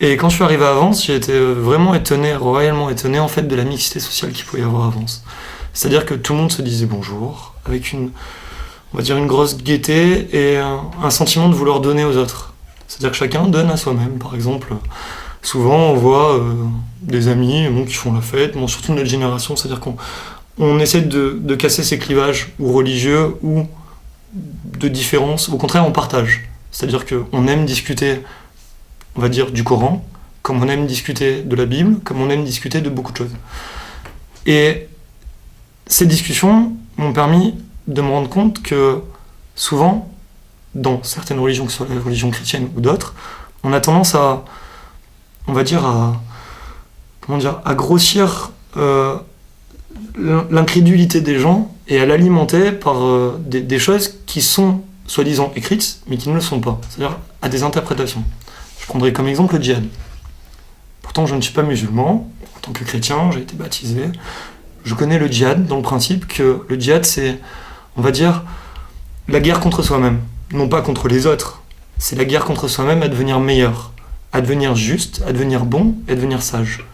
Et quand je suis arrivé à Vence, j'ai été vraiment étonné, royalement étonné en fait de la mixité sociale qu'il pouvait y avoir à Vence. C'est-à-dire que tout le monde se disait bonjour, avec on va dire une grosse gaieté et un sentiment de vouloir donner aux autres. C'est-à-dire que chacun donne à soi-même. Par exemple, souvent on voit des amis qui font la fête, surtout de notre génération, c'est-à-dire qu'on essaie de casser ces clivages, ou religieux, ou de différences. Au contraire, on partage. C'est-à-dire qu'on aime discuter, on va dire, du Coran, comme on aime discuter de la Bible, comme on aime discuter de beaucoup de choses. Et ces discussions m'ont permis de me rendre compte que souvent, dans certaines religions, que ce soit la religion chrétienne ou d'autres, on a tendance à, on va dire, à grossir l'incrédulité des gens et à l'alimenter par des choses qui sont soi-disant écrites, mais qui ne le sont pas. C'est-à-dire à des interprétations. Je prendrai comme exemple le djihad. Pourtant, je ne suis pas musulman. En tant que chrétien, j'ai été baptisé. Je connais le djihad dans le principe que le djihad, c'est, on va dire, la guerre contre soi-même. Non pas contre les autres. C'est la guerre contre soi-même à devenir meilleur, à devenir juste, à devenir bon et à devenir sage.